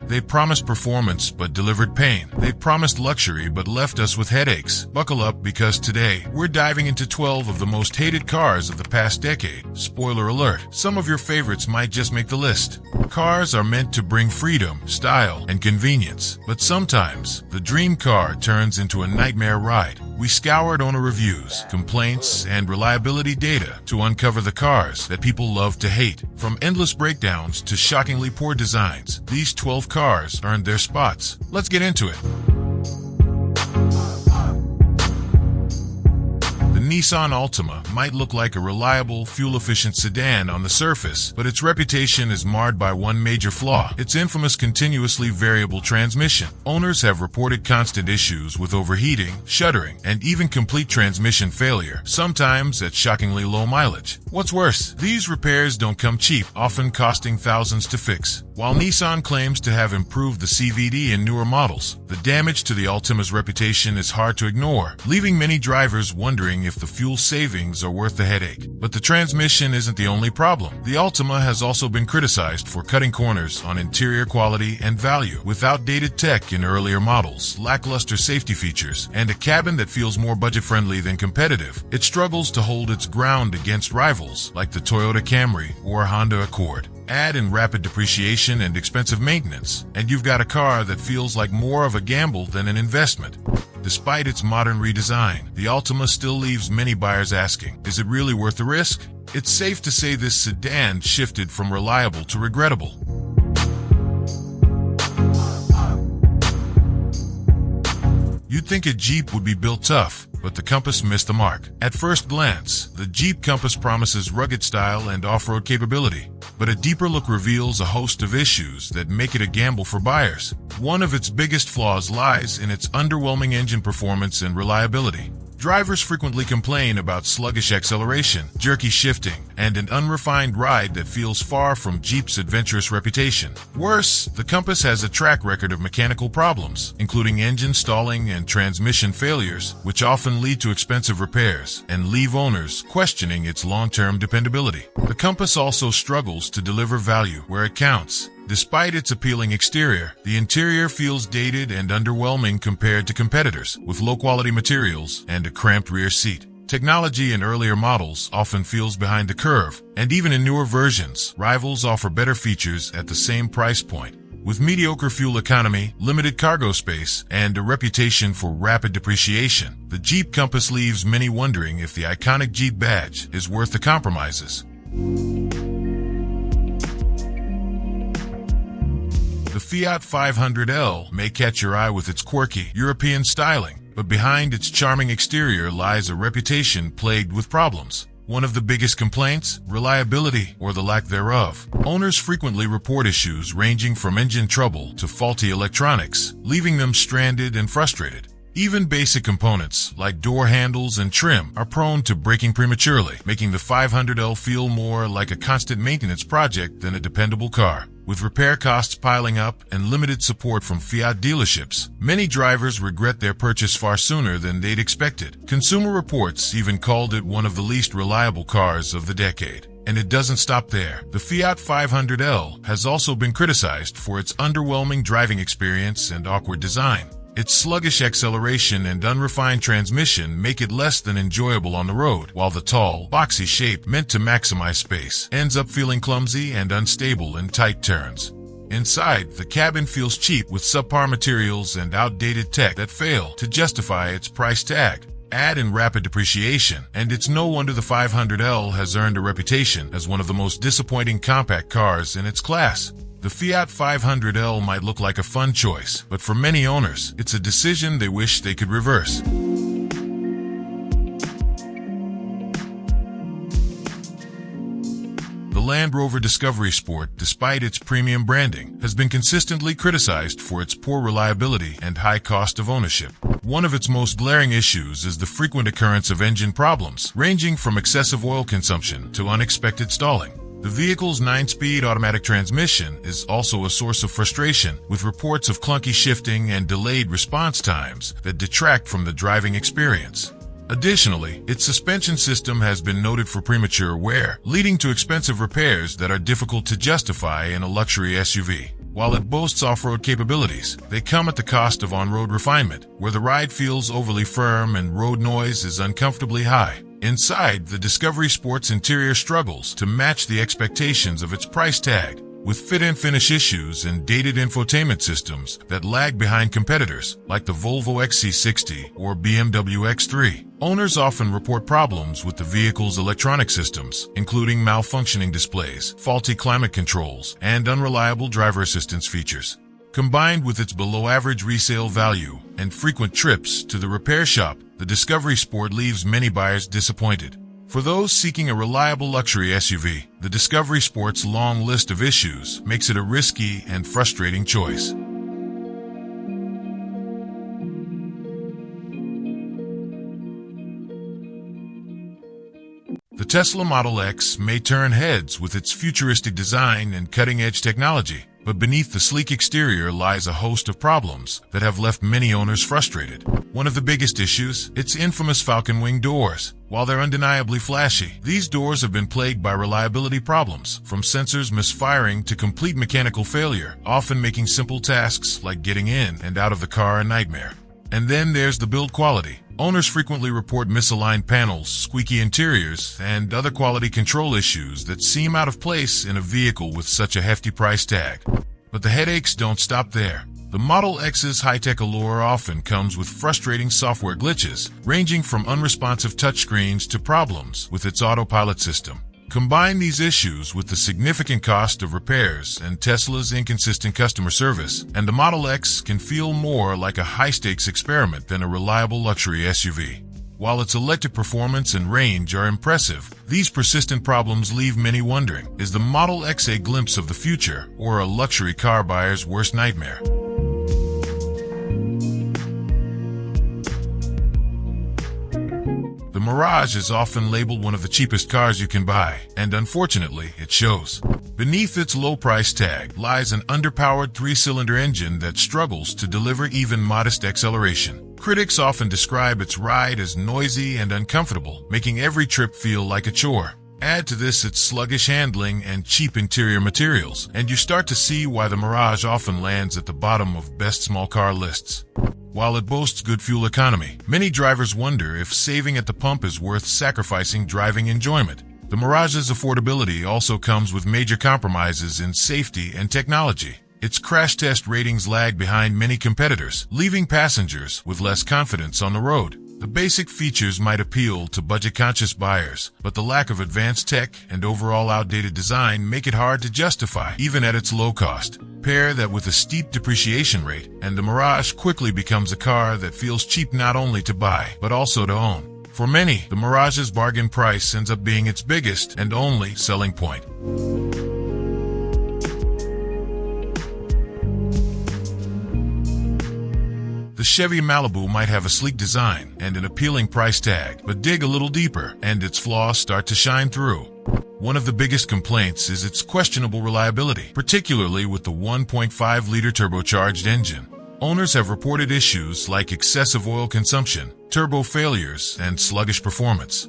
They promised performance but delivered pain. They promised luxury but left us with headaches. Buckle up, because today we're diving into 12 of the most hated cars of the past decade. Spoiler alert, some of your favorites might just make the list. Cars are meant to bring freedom, style, and convenience, but sometimes the dream car turns into a nightmare ride. We scoured owner reviews, complaints, and reliability data to uncover the cars that people love to hate. From endless breakdowns to shockingly poor designs, these 12 cars earned their spots. Let's get into it. The Nissan Altima might look like a reliable, fuel-efficient sedan on the surface, but its reputation is marred by one major flaw: its infamous continuously variable transmission. Owners have reported constant issues with overheating, shuddering, and even complete transmission failure, sometimes at shockingly low mileage. What's worse, these repairs don't come cheap, often costing thousands to fix. While Nissan claims to have improved the CVD in newer models, the damage to the Altima's reputation is hard to ignore, leaving many drivers wondering if the fuel savings are worth the headache. But the transmission isn't the only problem. The Altima has also been criticized for cutting corners on interior quality and value, with outdated tech in earlier models, lackluster safety features, and a cabin that feels more budget-friendly than competitive. It struggles to hold its ground against rivals like the Toyota Camry or Honda Accord. Add in rapid depreciation and expensive maintenance, and you've got a car that feels like more of a gamble than an investment. Despite its modern redesign, the Altima still leaves many buyers asking, is it really worth the risk? It's safe to say this sedan shifted from reliable to regrettable. You'd think a Jeep would be built tough, but the Compass missed the mark. At first glance, the Jeep Compass promises rugged style and off-road capability, but a deeper look reveals a host of issues that make it a gamble for buyers. One of its biggest flaws lies in its underwhelming engine performance and reliability. Drivers frequently complain about sluggish acceleration, jerky shifting, and an unrefined ride that feels far from Jeep's adventurous reputation. Worse, the Compass has a track record of mechanical problems, including engine stalling and transmission failures, which often lead to expensive repairs and leave owners questioning its long-term dependability. The Compass also struggles to deliver value where it counts. Despite its appealing exterior, the interior feels dated and underwhelming compared to competitors, with low-quality materials and a cramped rear seat. Technology in earlier models often feels behind the curve, and even in newer versions, rivals offer better features at the same price point. With mediocre fuel economy, limited cargo space, and a reputation for rapid depreciation, the Jeep Compass leaves many wondering if the iconic Jeep badge is worth the compromises. The Fiat 500L may catch your eye with its quirky European styling, but behind its charming exterior lies a reputation plagued with problems. One of the biggest complaints? Reliability, or the lack thereof. Owners frequently report issues ranging from engine trouble to faulty electronics, leaving them stranded and frustrated. Even basic components, like door handles and trim, are prone to breaking prematurely, making the 500L feel more like a constant maintenance project than a dependable car. With repair costs piling up and limited support from Fiat dealerships, many drivers regret their purchase far sooner than they'd expected. Consumer Reports even called it one of the least reliable cars of the decade. And it doesn't stop there. The Fiat 500L has also been criticized for its underwhelming driving experience and awkward design. Its sluggish acceleration and unrefined transmission make it less than enjoyable on the road, while the tall, boxy shape meant to maximize space ends up feeling clumsy and unstable in tight turns. Inside, the cabin feels cheap with subpar materials and outdated tech that fail to justify its price tag. Add in rapid depreciation, and it's no wonder the 500L has earned a reputation as one of the most disappointing compact cars in its class. The Fiat 500L might look like a fun choice, but for many owners, it's a decision they wish they could reverse. The Land Rover Discovery Sport, despite its premium branding, has been consistently criticized for its poor reliability and high cost of ownership. One of its most glaring issues is the frequent occurrence of engine problems, ranging from excessive oil consumption to unexpected stalling. The vehicle's 9-speed automatic transmission is also a source of frustration, with reports of clunky shifting and delayed response times that detract from the driving experience. Additionally, its suspension system has been noted for premature wear, leading to expensive repairs that are difficult to justify in a luxury SUV. While it boasts off-road capabilities, they come at the cost of on-road refinement, where the ride feels overly firm and road noise is uncomfortably high. Inside, the Discovery Sport's interior struggles to match the expectations of its price tag, with fit and finish issues and dated infotainment systems that lag behind competitors like the Volvo XC60 or BMW X3. Owners often report problems with the vehicle's electronic systems, including malfunctioning displays, faulty climate controls, and unreliable driver assistance features. Combined with its below-average resale value and frequent trips to the repair shop, the Discovery Sport leaves many buyers disappointed. For those seeking a reliable luxury SUV, the Discovery Sport's long list of issues makes it a risky and frustrating choice. The Tesla Model X may turn heads with its futuristic design and cutting-edge technology, but beneath the sleek exterior lies a host of problems that have left many owners frustrated. One of the biggest issues, its infamous falcon wing doors. While they're undeniably flashy, these doors have been plagued by reliability problems, from sensors misfiring to complete mechanical failure, often making simple tasks like getting in and out of the car a nightmare. And then there's the build quality. Owners frequently report misaligned panels, squeaky interiors, and other quality control issues that seem out of place in a vehicle with such a hefty price tag. But the headaches don't stop there. The Model X's high-tech allure often comes with frustrating software glitches, ranging from unresponsive touchscreens to problems with its autopilot system. Combine these issues with the significant cost of repairs and Tesla's inconsistent customer service, and the Model X can feel more like a high-stakes experiment than a reliable luxury SUV. While its electric performance and range are impressive, these persistent problems leave many wondering, is the Model X a glimpse of the future or a luxury car buyer's worst nightmare? The Mirage is often labeled one of the cheapest cars you can buy, and unfortunately, it shows. Beneath its low price tag lies an underpowered three-cylinder engine that struggles to deliver even modest acceleration. Critics often describe its ride as noisy and uncomfortable, making every trip feel like a chore. Add to this its sluggish handling and cheap interior materials, and you start to see why the Mirage often lands at the bottom of best small car lists. While it boasts good fuel economy, many drivers wonder if saving at the pump is worth sacrificing driving enjoyment. The Mirage's affordability also comes with major compromises in safety and technology. Its crash test ratings lag behind many competitors, leaving passengers with less confidence on the road. The basic features might appeal to budget-conscious buyers, but the lack of advanced tech and overall outdated design make it hard to justify, even at its low cost. Pair that with a steep depreciation rate, and the Mirage quickly becomes a car that feels cheap not only to buy, but also to own. For many, the Mirage's bargain price ends up being its biggest and only selling point. The Chevy Malibu might have a sleek design and an appealing price tag, but dig a little deeper, and its flaws start to shine through. One of the biggest complaints is its questionable reliability, particularly with the 1.5-liter turbocharged engine. Owners have reported issues like excessive oil consumption, turbo failures, and sluggish performance.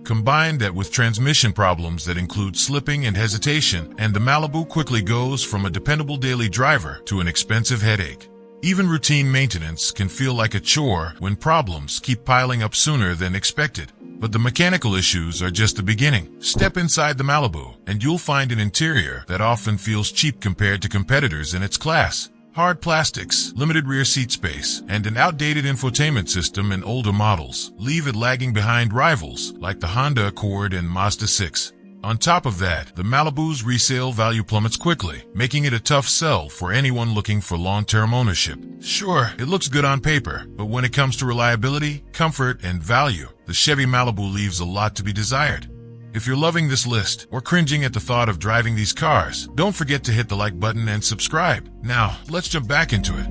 Combine that with transmission problems that include slipping and hesitation, and the Malibu quickly goes from a dependable daily driver to an expensive headache. Even routine maintenance can feel like a chore when problems keep piling up sooner than expected. But the mechanical issues are just the beginning. Step inside the Malibu, and you'll find an interior that often feels cheap compared to competitors in its class. Hard plastics, limited rear seat space, and an outdated infotainment system in older models leave it lagging behind rivals like the Honda Accord and Mazda 6. On top of that, the Malibu's resale value plummets quickly, making it a tough sell for anyone looking for long-term ownership. Sure, it looks good on paper, but when it comes to reliability, comfort, and value, the Chevy Malibu leaves a lot to be desired. If you're loving this list or cringing at the thought of driving these cars, don't forget to hit the like button and subscribe. Now, let's jump back into it.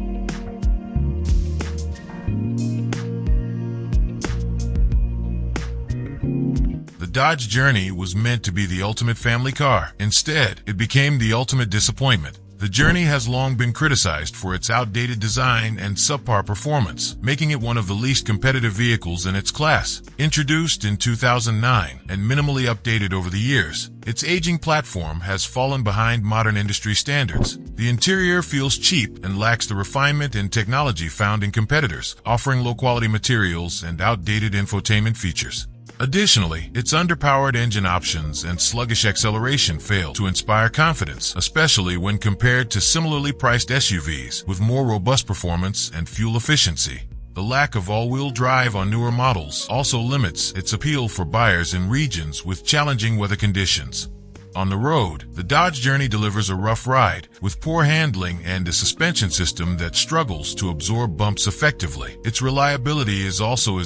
The Dodge Journey was meant to be the ultimate family car. Instead, it became the ultimate disappointment. The Journey has long been criticized for its outdated design and subpar performance, making it one of the least competitive vehicles in its class. Introduced in 2009 and minimally updated over the years, its aging platform has fallen behind modern industry standards. The interior feels cheap and lacks the refinement and technology found in competitors, offering low-quality materials and outdated infotainment features. Additionally, its underpowered engine options and sluggish acceleration fail to inspire confidence, especially when compared to similarly priced SUVs with more robust performance and fuel efficiency. The lack of all-wheel drive on newer models also limits its appeal for buyers in regions with challenging weather conditions. On the road, the Dodge Journey delivers a rough ride, with poor handling and a suspension system that struggles to absorb bumps effectively. Its reliability is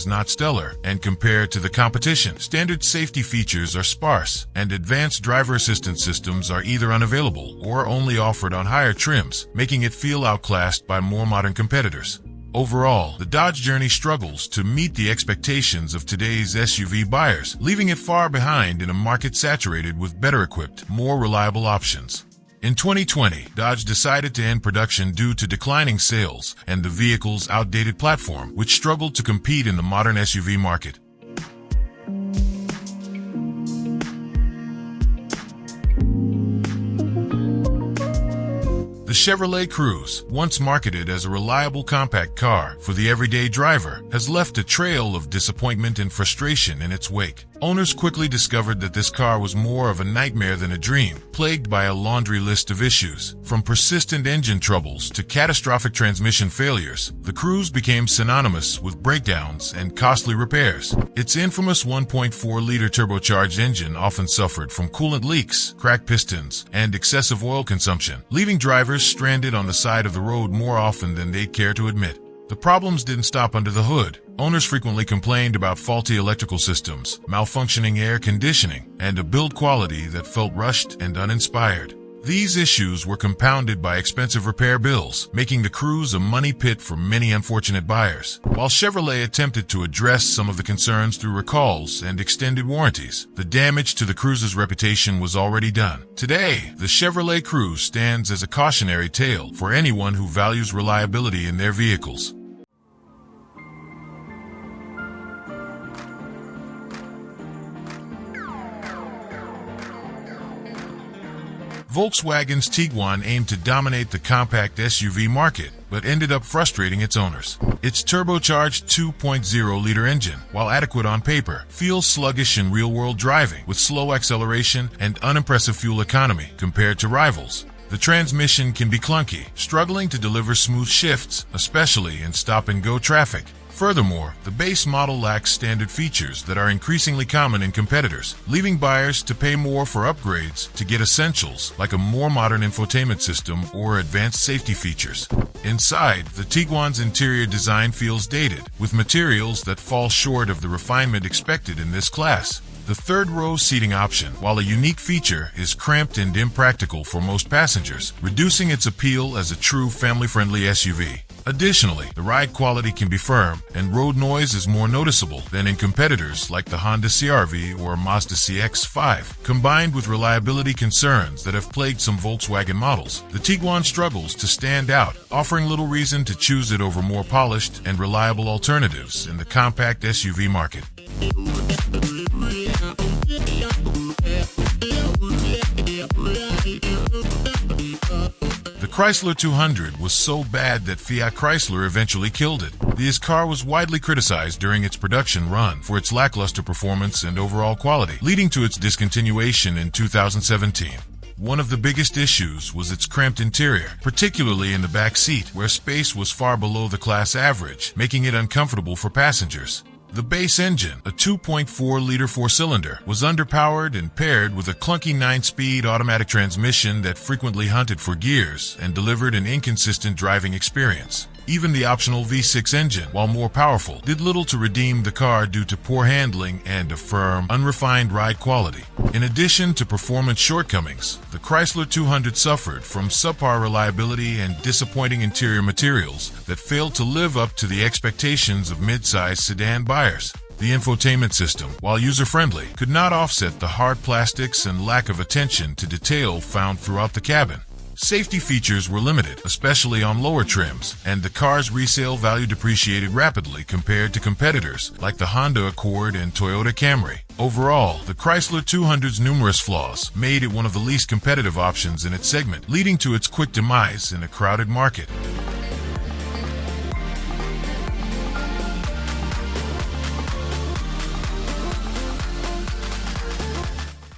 not stellar, and compared to the competition, standard safety features are sparse, and advanced driver assistance systems are either unavailable or only offered on higher trims, making it feel outclassed by more modern competitors. Overall, the Dodge Journey struggles to meet the expectations of today's SUV buyers, leaving it far behind in a market saturated with better-equipped, more reliable options. In 2020, Dodge decided to end production due to declining sales and the vehicle's outdated platform, which struggled to compete in the modern SUV market. The Chevrolet Cruze, once marketed as a reliable compact car for the everyday driver, has left a trail of disappointment and frustration in its wake. Owners quickly discovered that this car was more of a nightmare than a dream, plagued by a laundry list of issues. From persistent engine troubles to catastrophic transmission failures, the Cruze became synonymous with breakdowns and costly repairs. Its infamous 1.4-liter turbocharged engine often suffered from coolant leaks, cracked pistons, and excessive oil consumption, leaving drivers stranded on the side of the road more often than they'd care to admit. The problems didn't stop under the hood. Owners frequently complained about faulty electrical systems, malfunctioning air conditioning, and a build quality that felt rushed and uninspired. These issues were compounded by expensive repair bills, making the Cruze a money pit for many unfortunate buyers. While Chevrolet attempted to address some of the concerns through recalls and extended warranties, the damage to the Cruze's reputation was already done. Today, the Chevrolet Cruze stands as a cautionary tale for anyone who values reliability in their vehicles. Volkswagen's Tiguan aimed to dominate the compact SUV market, but ended up frustrating its owners. Its turbocharged 2.0-liter engine, while adequate on paper, feels sluggish in real-world driving, with slow acceleration and unimpressive fuel economy compared to rivals. The transmission can be clunky, struggling to deliver smooth shifts, especially in stop-and-go traffic. Furthermore, the base model lacks standard features that are increasingly common in competitors, leaving buyers to pay more for upgrades to get essentials like a more modern infotainment system or advanced safety features. Inside, the Tiguan's interior design feels dated, with materials that fall short of the refinement expected in this class. The third-row seating option, while a unique feature, is cramped and impractical for most passengers, reducing its appeal as a true family-friendly SUV. Additionally, the ride quality can be firm, and road noise is more noticeable than in competitors like the Honda CR-V or Mazda CX-5. Combined with reliability concerns that have plagued some Volkswagen models, the Tiguan struggles to stand out, offering little reason to choose it over more polished and reliable alternatives in the compact SUV market. The Chrysler 200 was so bad that Fiat Chrysler eventually killed it. This car was widely criticized during its production run for its lackluster performance and overall quality, leading to its discontinuation in 2017. One of the biggest issues was its cramped interior, particularly in the back seat, where space was far below the class average, making it uncomfortable for passengers. The base engine, a 2.4-liter four-cylinder, was underpowered and paired with a clunky 9-speed automatic transmission that frequently hunted for gears and delivered an inconsistent driving experience. Even the optional V6 engine, while more powerful, did little to redeem the car due to poor handling and a firm, unrefined ride quality. In addition to performance shortcomings, the Chrysler 200 suffered from subpar reliability and disappointing interior materials that failed to live up to the expectations of mid-size sedan buyers. The infotainment system, while user-friendly, could not offset the hard plastics and lack of attention to detail found throughout the cabin. Safety features were limited, especially on lower trims, and the car's resale value depreciated rapidly compared to competitors like the Honda Accord and Toyota Camry. Overall, the Chrysler 200's numerous flaws made it one of the least competitive options in its segment, leading to its quick demise in a crowded market.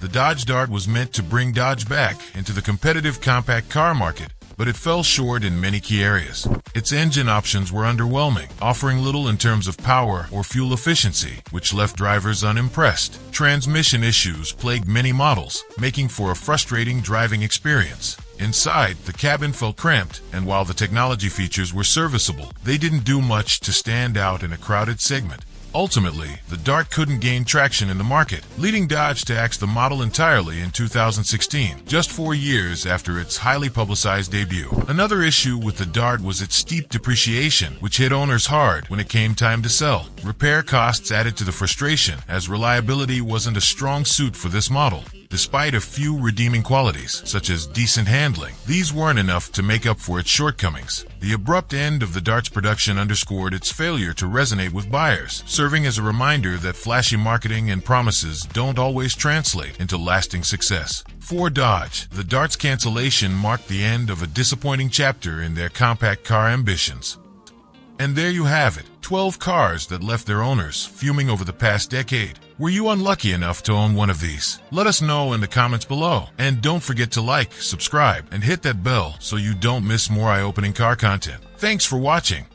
The Dodge Dart was meant to bring Dodge back into the competitive compact car market, but it fell short in many key areas. Its engine options were underwhelming, offering little in terms of power or fuel efficiency, which left drivers unimpressed. Transmission issues plagued many models, making for a frustrating driving experience. Inside, the cabin felt cramped, and while the technology features were serviceable, they didn't do much to stand out in a crowded segment. Ultimately, the Dart couldn't gain traction in the market, leading Dodge to axe the model entirely in 2016, just 4 years after its highly publicized debut. Another issue with the Dart was its steep depreciation, which hit owners hard when it came time to sell. Repair costs added to the frustration, as reliability wasn't a strong suit for this model. Despite a few redeeming qualities, such as decent handling, these weren't enough to make up for its shortcomings. The abrupt end of the Dart's production underscored its failure to resonate with buyers, serving as a reminder that flashy marketing and promises don't always translate into lasting success. For Dodge, the Dart's cancellation marked the end of a disappointing chapter in their compact car ambitions. And there you have it, 12 cars that left their owners fuming over the past decade. Were you unlucky enough to own one of these? Let us know in the comments below. And don't forget to like, subscribe, and hit that bell so you don't miss more eye-opening car content. Thanks for watching.